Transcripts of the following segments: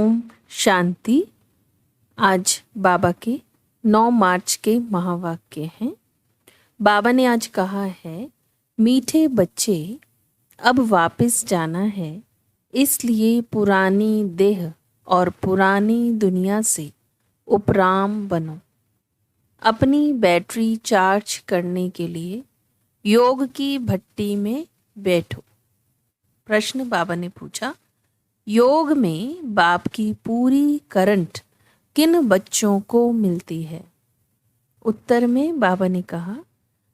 ओम शांति। आज बाबा के 9 मार्च के महावाक्य हैं। बाबा ने आज कहा है, मीठे बच्चे अब वापस जाना है, इसलिए पुरानी देह और पुरानी दुनिया से उपराम बनो। अपनी बैटरी चार्ज करने के लिए योग की भट्टी में बैठो। प्रश्न बाबा ने पूछा, योग में बाप की पूरी करंट किन बच्चों को मिलती है? उत्तर में बाबा ने कहा,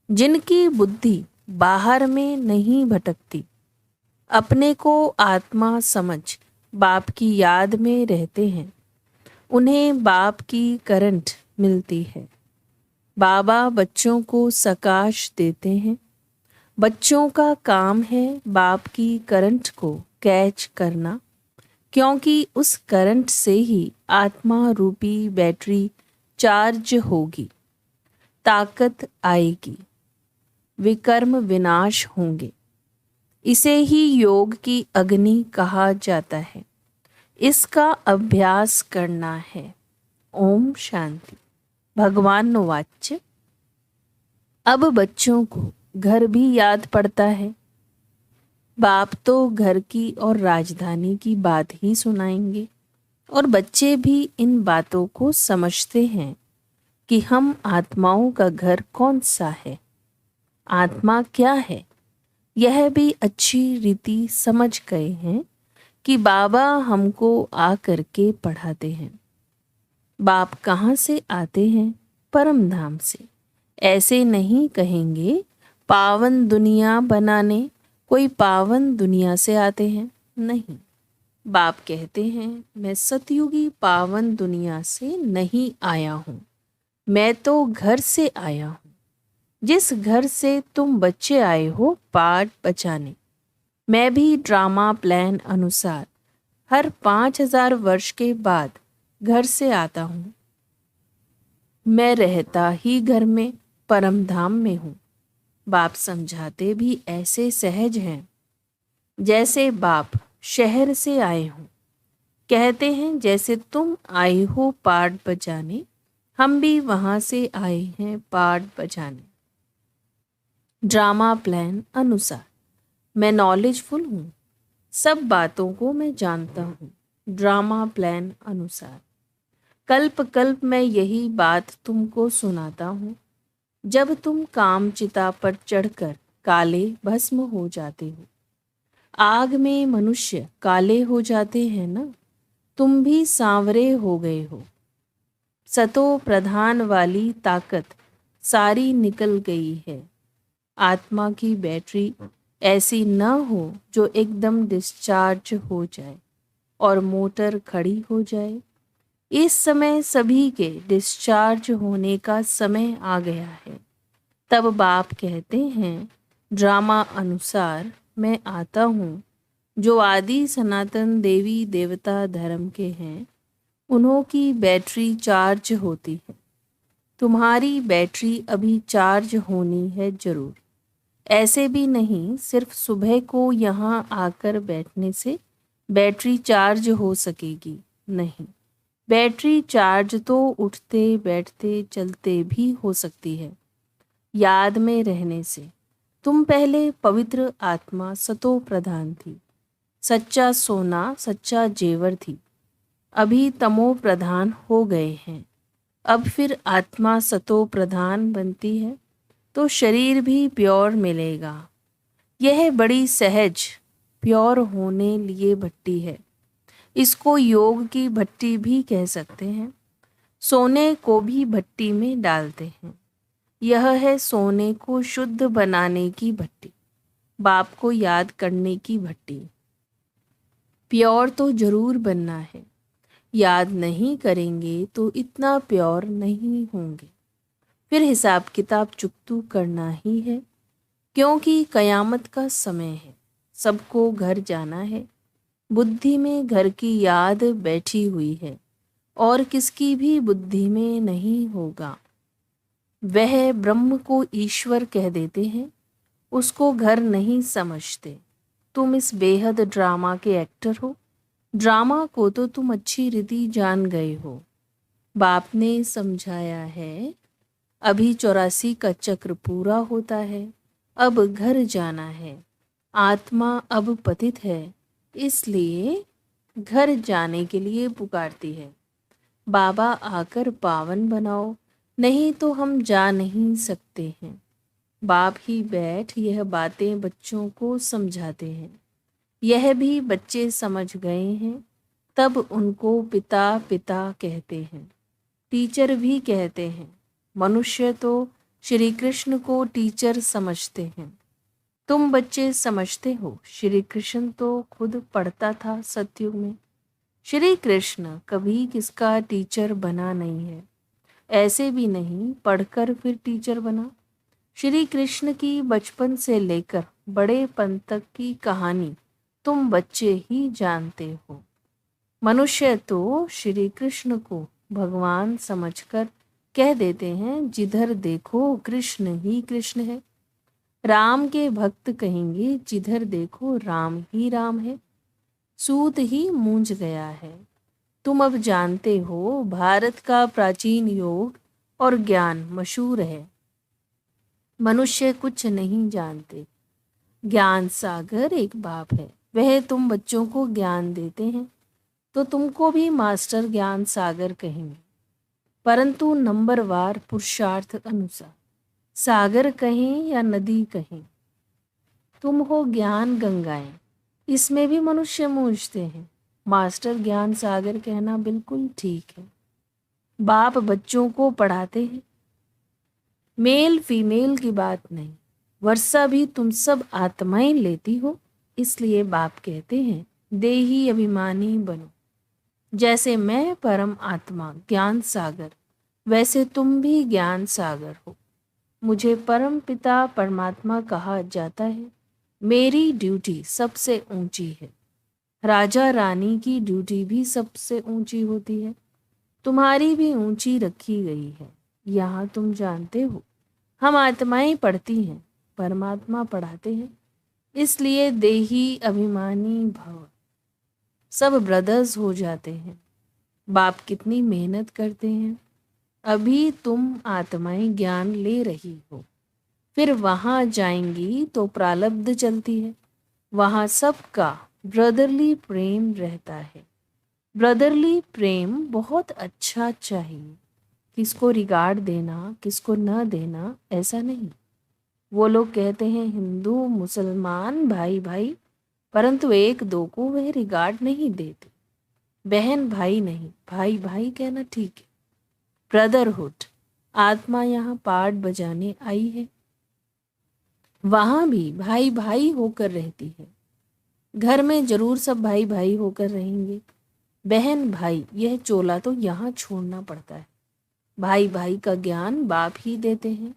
जिनकी बुद्धि बाहर में नहीं भटकती, अपने को आत्मा समझ बाप की याद में रहते हैं, उन्हें बाप की करंट मिलती है। बाबा बच्चों को सकाश देते हैं। बच्चों का काम है बाप की करंट को कैच करना, क्योंकि उस करंट से ही आत्मा रूपी बैटरी चार्ज होगी, ताकत आएगी, विकर्म विनाश होंगे। इसे ही योग की अग्नि कहा जाता है। इसका अभ्यास करना है। ओम शांति। भगवान वाच्य। अब बच्चों को घर भी याद पड़ता है। बाप तो घर की और राजधानी की बात ही सुनाएंगे, और बच्चे भी इन बातों को समझते हैं कि हम आत्माओं का घर कौन सा है, आत्मा क्या है। यह भी अच्छी रीति समझ गए हैं कि बाबा हमको आकर के पढ़ाते हैं। बाप कहाँ से आते हैं? परम धाम से। ऐसे नहीं कहेंगे पावन दुनिया बनाने, कोई पावन दुनिया से आते हैं, नहीं। बाप कहते हैं, मैं सतयुगी पावन दुनिया से नहीं आया हूँ, मैं तो घर से आया हूँ। जिस घर से तुम बच्चे आए हो पाठ बचाने, मैं भी ड्रामा प्लान अनुसार हर 5000 वर्ष के बाद घर से आता हूँ। मैं रहता ही घर में परम धाम में हूँ। बाप समझाते भी ऐसे सहज हैं जैसे बाप शहर से आए हों। कहते हैं, जैसे तुम आए हो पाठ बजाने, हम भी वहाँ से आए हैं पाठ बजाने। ड्रामा प्लान अनुसार मैं नॉलेजफुल हूँ, सब बातों को मैं जानता हूँ। ड्रामा प्लान अनुसार कल्प कल्प मैं यही बात तुमको सुनाता हूँ। जब तुम काम चिता पर चढ़कर काले भस्म हो जाते हो, आग में मनुष्य काले हो जाते हैं ना, तुम भी सांवरे हो गए हो। सतो प्रधान वाली ताकत सारी निकल गई है। आत्मा की बैटरी ऐसी न हो जो एकदम डिस्चार्ज हो जाए और मोटर खड़ी हो जाए। इस समय सभी के डिस्चार्ज होने का समय आ गया है। तब बाप कहते हैं, ड्रामा अनुसार मैं आता हूँ। जो आदि सनातन देवी देवता धर्म के हैं, उन्हों की बैटरी चार्ज होती है। तुम्हारी बैटरी अभी चार्ज होनी है जरूर। ऐसे भी नहीं सिर्फ सुबह को यहाँ आकर बैठने से बैटरी चार्ज हो सकेगी, नहीं। बैटरी चार्ज तो उठते बैठते चलते भी हो सकती है। याद में रहने से। तुम पहले पवित्र आत्मा सतो प्रधान थी, सच्चा सोना सच्चा जेवर थी। अभी तमो प्रधान हो गए हैं। अब फिर आत्मा सतो प्रधान बनती है तो शरीर भी प्योर मिलेगा। यह बड़ी सहज प्योर होने लिए भट्टी है। इसको योग की भट्टी भी कह सकते हैं। सोने को भी भट्टी में डालते हैं। यह है सोने को शुद्ध बनाने की भट्टी, बाप को याद करने की भट्टी। प्योर तो जरूर बनना है। याद नहीं करेंगे तो इतना प्योर नहीं होंगे। फिर हिसाब किताब चुकतू करना ही है, क्योंकि कयामत का समय है। सबको घर जाना है। बुद्धि में घर की याद बैठी हुई है और किसकी भी बुद्धि में नहीं होगा। वह ब्रह्म को ईश्वर कह देते हैं, उसको घर नहीं समझते। तुम इस बेहद ड्रामा के एक्टर हो। ड्रामा को तो तुम अच्छी रीति जान गए हो। बाप ने समझाया है, अभी 84 का चक्र पूरा होता है, अब घर जाना है। आत्मा अब पतित है, इसलिए घर जाने के लिए पुकारती है। बाबा आकर पावन बनाओ, नहीं तो हम जा नहीं सकते हैं। बाप ही बैठ यह बातें बच्चों को समझाते हैं। यह भी बच्चे समझ गए हैं, तब उनको पिता पिता कहते हैं, टीचर भी कहते हैं। मनुष्य तो श्री कृष्ण को टीचर समझते हैं। तुम बच्चे समझते हो, श्री कृष्ण तो खुद पढ़ता था सतयुग में। श्री कृष्ण कभी किसका टीचर बना नहीं है, ऐसे भी नहीं पढ़कर फिर टीचर बना। श्री कृष्ण की बचपन से लेकर बड़ेपन तक की कहानी तुम बच्चे ही जानते हो। मनुष्य तो श्री कृष्ण को भगवान समझकर कह देते हैं, जिधर देखो कृष्ण ही कृष्ण है। राम के भक्त कहेंगे, जिधर देखो राम ही राम है। सूत ही मूंझ गया है। तुम अब जानते हो, भारत का प्राचीन योग और ज्ञान मशहूर है। मनुष्य कुछ नहीं जानते। ज्ञान सागर एक बाप है, वह तुम बच्चों को ज्ञान देते हैं, तो तुमको भी मास्टर ज्ञान सागर कहेंगे, परंतु नंबरवार पुरुषार्थ अनुसार। सागर कहें या नदी कहें, तुम हो ज्ञान गंगाएं, इसमें भी मनुष्य मूझते हैं। मास्टर ज्ञान सागर कहना बिल्कुल ठीक है। बाप बच्चों को पढ़ाते हैं, मेल फीमेल की बात नहीं। वर्षा भी तुम सब आत्माएं लेती हो, इसलिए बाप कहते हैं, देही अभिमानी बनो। जैसे मैं परम आत्मा ज्ञान सागर, वैसे तुम भी ज्ञान सागर हो। मुझे परम पिता परमात्मा कहा जाता है। मेरी ड्यूटी सबसे ऊंची है। राजा रानी की ड्यूटी भी सबसे ऊंची होती है, तुम्हारी भी ऊंची रखी गई है। यहाँ तुम जानते हो, हम आत्माएं पढ़ती हैं, परमात्मा पढ़ाते हैं, इसलिए देही अभिमानी भव। सब ब्रदर्स हो जाते हैं। बाप कितनी मेहनत करते हैं। अभी तुम आत्माएं ज्ञान ले रही हो, फिर वहां जाएंगी तो प्रारब्ध चलती है। वहां सबका ब्रदरली प्रेम रहता है। ब्रदरली प्रेम बहुत अच्छा चाहिए। किसको रिगार्ड देना, किसको न देना, ऐसा नहीं। वो लोग कहते हैं हिंदू मुसलमान भाई भाई, परंतु एक दो को वह रिगार्ड नहीं देते। बहन भाई नहीं, भाई भाई कहना ठीक है। ब्रदरहुड, आत्मा यहाँ पाठ बजाने आई है, वहां भी भाई भाई होकर रहती है। घर में जरूर सब भाई भाई होकर रहेंगे। बहन भाई यह चोला तो यहाँ छोड़ना पड़ता है। भाई भाई का ज्ञान बाप ही देते हैं।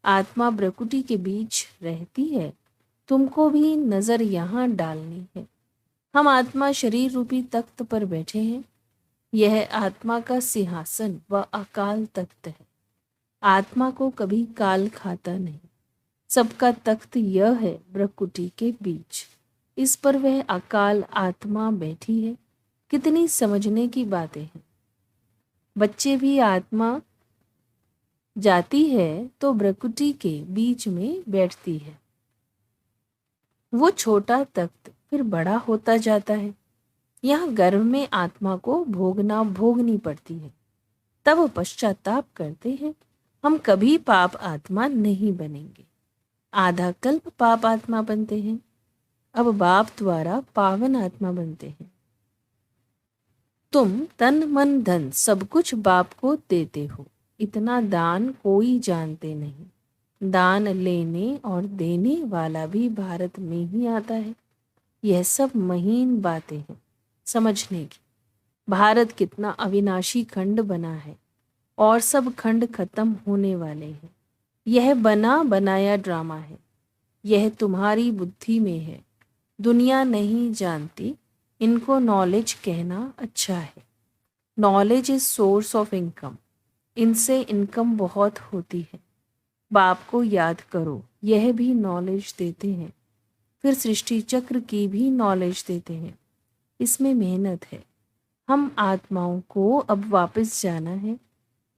आत्मा प्रकृति के बीच रहती है, तुमको भी नजर यहाँ डालनी है। हम आत्मा शरीर रूपी तख्त पर बैठे हैं। यह आत्मा का सिंहासन व अकाल तख्त है। आत्मा को कभी काल खाता नहीं। सबका तख्त यह है प्रकृति के बीच, इस पर वह अकाल आत्मा बैठी है। कितनी समझने की बातें हैं। बच्चे भी आत्मा जाती है तो प्रकृति के बीच में बैठती है। वो छोटा तख्त फिर बड़ा होता जाता है। यहाँ गर्भ में आत्मा को भोगनी पड़ती है, तब पश्चाताप करते हैं, हम कभी पाप आत्मा नहीं बनेंगे। आधा कल्प पाप आत्मा बनते हैं, अब बाप द्वारा पावन आत्मा बनते हैं। तुम तन मन धन सब कुछ बाप को देते हो। इतना दान कोई जानते नहीं। दान लेने और देने वाला भी भारत में ही आता है। यह सब महीन बातें हैं समझने की। भारत कितना अविनाशी खंड बना है और सब खंड खत्म होने वाले हैं। यह बना बनाया ड्रामा है। यह तुम्हारी बुद्धि में है, दुनिया नहीं जानती। इनको नॉलेज कहना अच्छा है। Knowledge is source of income. इनसे इनकम बहुत होती है। बाप को याद करो, यह भी नॉलेज देते हैं। फिर सृष्टि चक्र की भी नॉलेज देते हैं। इसमें मेहनत है। हम आत्माओं को अब वापस जाना है,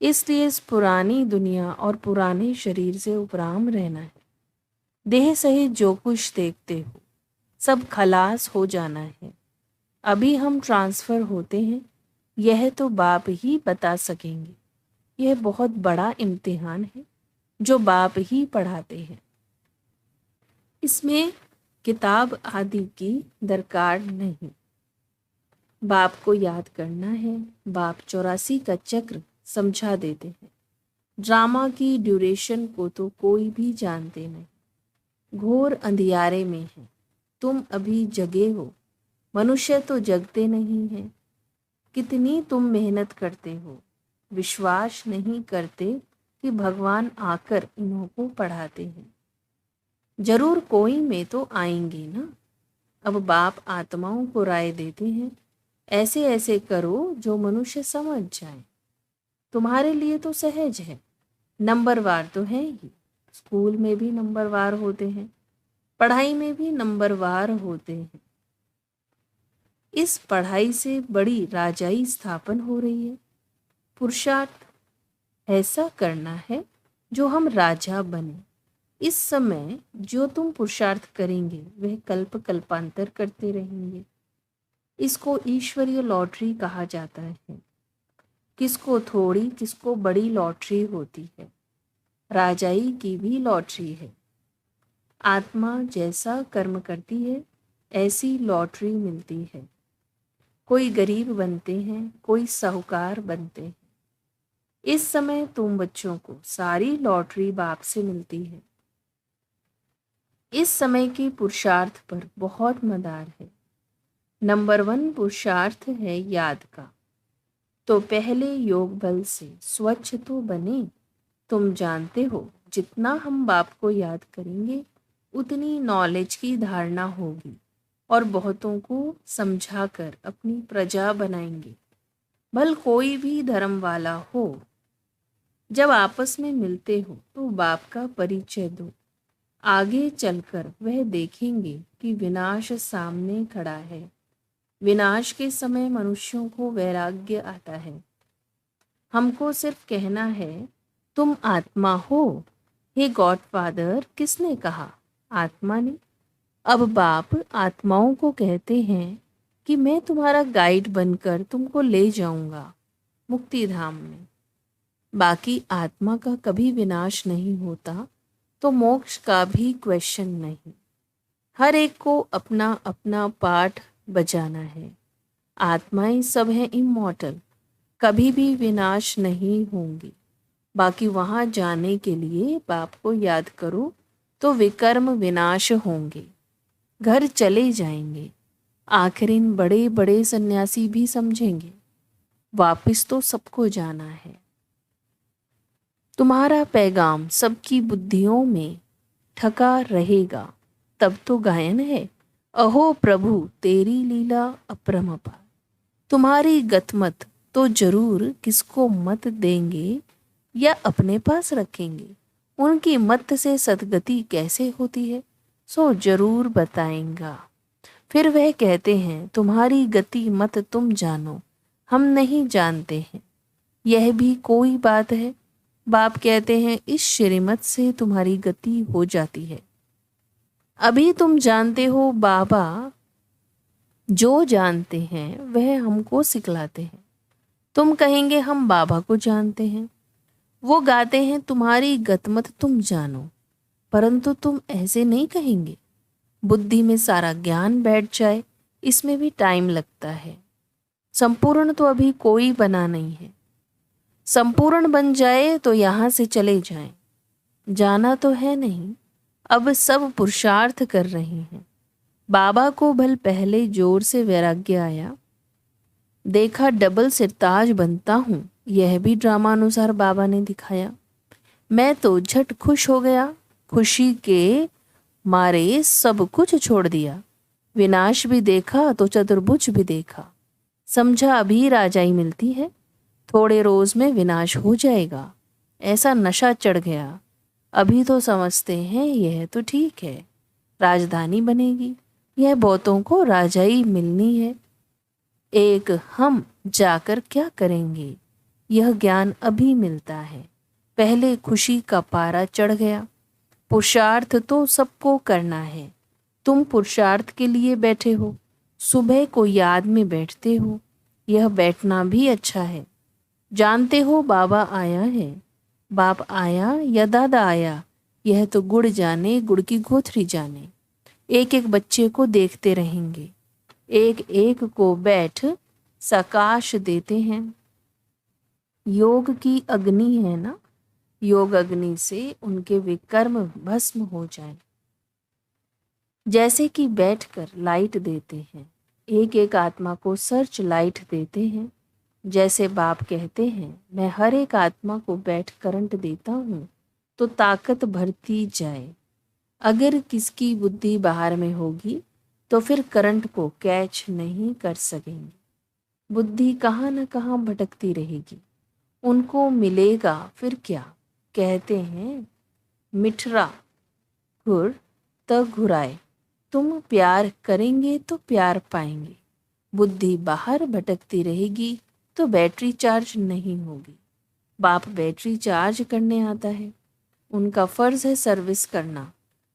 इसलिए इस पुरानी दुनिया और पुराने शरीर से उपराम रहना है। देह सहित जो कुछ देखते हो सब खलास हो जाना है। अभी हम ट्रांसफ़र होते हैं, यह तो बाप ही बता सकेंगे। यह बहुत बड़ा इम्तिहान है जो बाप ही पढ़ाते हैं। इसमें किताब आदि की दरकार नहीं। बाप को याद करना है। बाप 84 का चक्र समझा देते हैं। ड्रामा की ड्यूरेशन को तो कोई भी जानते नहीं। घोर अंधियारे में है, तुम अभी जगे हो। मनुष्य तो जगते नहीं हैं। कितनी तुम मेहनत करते हो, विश्वास नहीं करते कि भगवान आकर इन्हों को पढ़ाते हैं। जरूर कोई में तो आएंगे ना। अब बाप आत्माओं को राय देते हैं, ऐसे ऐसे करो जो मनुष्य समझ जाए। तुम्हारे लिए तो सहज है। नंबरवार तो है ही। स्कूल में भी नंबरवार होते हैं, पढ़ाई में भी नंबरवार होते हैं। इस पढ़ाई से बड़ी राजाई स्थापन हो रही है। पुरुषार्थ ऐसा करना है जो हम राजा बने। इस समय जो तुम पुरुषार्थ करेंगे वह कल्प कल्पांतर करते रहेंगे। इसको ईश्वरीय लॉटरी कहा जाता है। किसको थोड़ी किसको बड़ी लॉटरी होती है। राजाई की भी लॉटरी है। आत्मा जैसा कर्म करती है ऐसी लॉटरी मिलती है। कोई गरीब बनते हैं, कोई साहूकार बनते हैं। इस समय तुम बच्चों को सारी लॉटरी बाप से मिलती है। इस समय की पुरुषार्थ पर बहुत मदार है। नंबर 1 पुरुषार्थ है याद का। तो पहले योग बल से स्वच्छ तो बने। तुम जानते हो जितना हम बाप को याद करेंगे उतनी नॉलेज की धारणा होगी और बहुतों को समझाकर अपनी प्रजा बनाएंगे। भल कोई भी धर्म वाला हो, जब आपस में मिलते हो तो बाप का परिचय दो। आगे चलकर वह देखेंगे कि विनाश सामने खड़ा है। विनाश के समय मनुष्यों को वैराग्य आता है। हमको सिर्फ कहना है तुम आत्मा हो। हे गॉडफादर, किसने कहा? आत्मा ने। अब बाप आत्माओं को कहते हैं कि मैं तुम्हारा गाइड बनकर तुमको ले जाऊंगा मुक्ति धाम में। बाकी आत्मा का कभी विनाश नहीं होता तो मोक्ष का भी क्वेश्चन नहीं। हर एक को अपना अपना पाठ बजाना है। आत्माएं सब हैं इमॉर्टल, कभी भी विनाश नहीं होंगी। बाकी वहाँ जाने के लिए बाप को याद करो तो विकर्म विनाश होंगे, घर चले जाएंगे। आखिर इन बड़े बड़े सन्यासी भी समझेंगे वापिस तो सबको जाना है। तुम्हारा पैगाम सबकी बुद्धियों में ठका रहेगा तब तो गायन है, अहो प्रभु तेरी लीला अपरंपार। तुम्हारी गतमत तो जरूर किसको मत देंगे या अपने पास रखेंगे। उनकी मत से सदगति कैसे होती है सो जरूर बताएंगा। फिर वह कहते हैं तुम्हारी गति मत तुम जानो, हम नहीं जानते हैं। यह भी कोई बात है? बाप कहते हैं इस श्रीमत से तुम्हारी गति हो जाती है। अभी तुम जानते हो, बाबा जो जानते हैं वह हमको सिखलाते हैं। तुम कहेंगे हम बाबा को जानते हैं। वो गाते हैं तुम्हारी गतमत तुम जानो, परंतु तुम ऐसे नहीं कहेंगे। बुद्धि में सारा ज्ञान बैठ जाए, इसमें भी टाइम लगता है। संपूर्ण तो अभी कोई बना नहीं है। संपूर्ण बन जाए तो यहाँ से चले जाएं। जाना तो है नहीं, अब सब पुरुषार्थ कर रहे हैं। बाबा को भल पहले जोर से वैराग्य आया, देखा डबल सिरताज बनता हूँ। यह भी ड्रामानुसार बाबा ने दिखाया। मैं तो झट खुश हो गया, खुशी के मारे सब कुछ छोड़ दिया। विनाश भी देखा तो चतुर्भुज भी देखा। समझा अभी राजाई मिलती है, थोड़े रोज में विनाश हो जाएगा। ऐसा नशा चढ़ गया। अभी तो समझते हैं यह तो ठीक है, राजधानी बनेगी। यह बहुतों को राजाई मिलनी है। एक हम जाकर क्या करेंगे, यह ज्ञान अभी मिलता है। पहले खुशी का पारा चढ़ गया। पुरुषार्थ तो सबको करना है। तुम पुरुषार्थ के लिए बैठे हो, सुबह को याद में बैठते हो। यह बैठना भी अच्छा है। जानते हो बाबा आया है। बाप आया या दादा आया, यह तो गुड़ जाने, गुड़ की गोथरी जाने। एक एक बच्चे को देखते रहेंगे, एक एक को बैठ सकाश देते हैं। योग की अग्नि है ना, योग अग्नि से उनके विकर्म भस्म हो जाए। जैसे कि बैठकर लाइट देते हैं, एक एक आत्मा को सर्च लाइट देते हैं। जैसे बाप कहते हैं, मैं हर एक आत्मा को बैठ करंट देता हूँ तो ताकत भरती जाए। अगर किसकी बुद्धि बाहर में होगी तो फिर करंट को कैच नहीं कर सकेंगे। बुद्धि कहाँ न कहाँ भटकती रहेगी। उनको मिलेगा फिर क्या। कहते हैं मिठरा घुर त घुराए। तुम प्यार करेंगे तो प्यार पाएंगे। बुद्धि बाहर भटकती रहेगी तो बैटरी चार्ज नहीं होगी। बाप बैटरी चार्ज करने आता है। उनका फर्ज है सर्विस करना।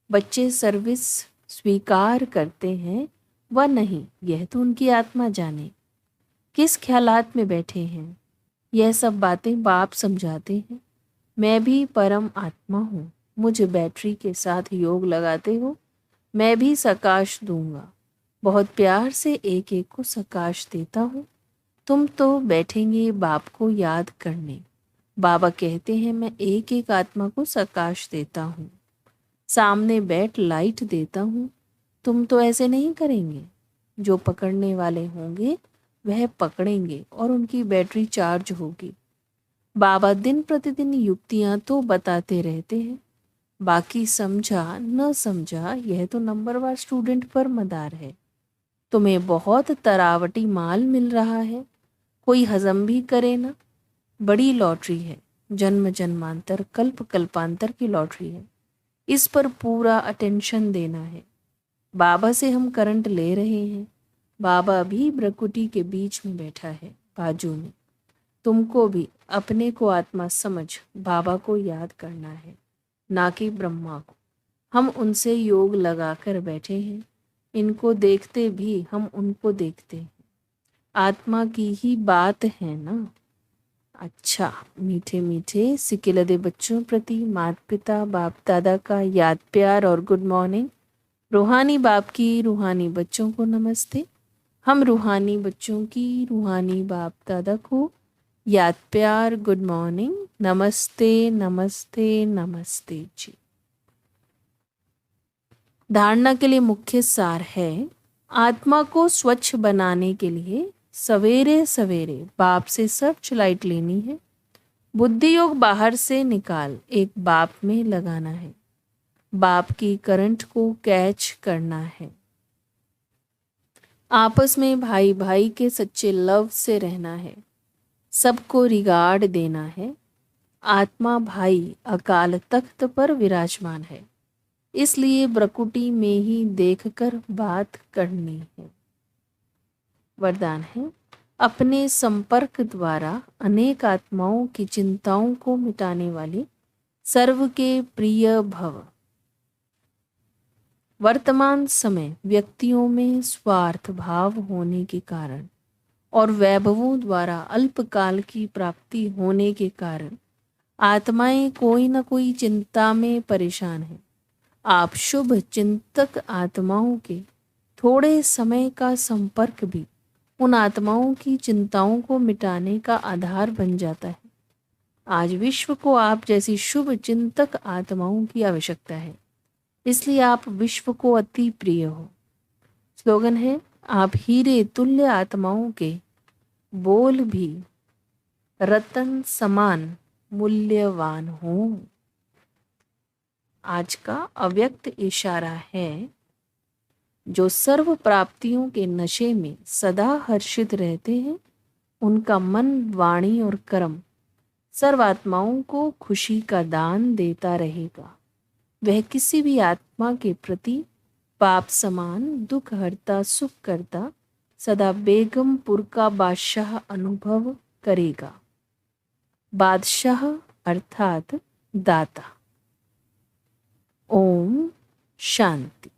बच्चे सर्विस स्वीकार करते हैं व नहीं, यह तो उनकी आत्मा जाने। किस ख्यालात में बैठे हैं, यह सब बातें बाप समझाते हैं। मैं भी परम आत्मा हूँ। मुझे बैटरी के साथ योग लगाते हो, मैं भी सकाश दूंगा। बहुत प्यार से एक एक को सकाश देता हूँ। तुम तो बैठेंगे बाप को याद करने। बाबा कहते हैं मैं एक एक आत्मा को सकाश देता हूँ, सामने बैठ लाइट देता हूँ। तुम तो ऐसे नहीं करेंगे। जो पकड़ने वाले होंगे वह पकड़ेंगे और उनकी बैटरी चार्ज होगी। बाबा दिन प्रतिदिन युक्तियाँ तो बताते रहते हैं। बाकी समझा न समझा, यह तो नंबरवार स्टूडेंट पर मदार है। तुम्हें बहुत तरावटी माल मिल रहा है, कोई हजम भी करे ना। बड़ी लॉटरी है, जन्म जन्मांतर कल्प कल्पांतर की लॉटरी है। इस पर पूरा अटेंशन देना है। बाबा से हम करंट ले रहे हैं। बाबा भी ब्रकुटी के बीच में बैठा है, बाजू में। तुमको भी अपने को आत्मा समझ बाबा को याद करना है, ना कि ब्रह्मा को। हम उनसे योग लगाकर बैठे हैं। इनको देखते भी हम उनको देखते हैं। आत्मा की ही बात है ना। अच्छा, मीठे मीठे सिकिलदे बच्चों प्रति माता पिता बाप दादा का याद प्यार और गुड मॉर्निंग। रूहानी बाप की रूहानी बच्चों को नमस्ते। हम रूहानी बच्चों की रूहानी बाप दादा को याद प्यार गुड मॉर्निंग, नमस्ते नमस्ते नमस्ते जी। धारणा के लिए मुख्य सार है, आत्मा को स्वच्छ बनाने के लिए सवेरे सवेरे बाप से सर्च लाइट लेनी है। बुद्धि योग बाहर से निकाल एक बाप में लगाना है। बाप की करंट को कैच करना है। आपस में भाई भाई के सच्चे लव से रहना है। सबको रिगार्ड देना है। आत्मा भाई अकाल तख्त पर विराजमान है, इसलिए ब्रकुटी में ही देखकर बात करनी है। वरदान है, अपने संपर्क द्वारा अनेक आत्माओं की चिंताओं को मिटाने वाले सर्व के प्रिय भव। वर्तमान समय व्यक्तियों में स्वार्थ भाव होने के कारण और वैभवों द्वारा अल्पकाल की प्राप्ति होने के कारण आत्माएं कोई न कोई चिंता में परेशान हैं। आप शुभ चिंतक आत्माओं के थोड़े समय का संपर्क भी उन आत्माओं की चिंताओं को मिटाने का आधार बन जाता है। आज विश्व को आप जैसी शुभ चिंतक आत्माओं की आवश्यकता है, इसलिए आप विश्व को अति प्रिय हो। स्लोगन है, आप हीरे तुल्य आत्माओं के बोल भी रतन समान मूल्यवान हो। आज का अव्यक्त इशारा है, जो सर्व प्राप्तियों के नशे में सदा हर्षित रहते हैं, उनका मन वाणी और कर्म सर्वात्माओं को खुशी का दान देता रहेगा। वह किसी भी आत्मा के प्रति पाप समान दुख हरता सुख करता सदा बेगमपुर का बादशाह अनुभव करेगा। बादशाह अर्थात दाता। ओम शांति।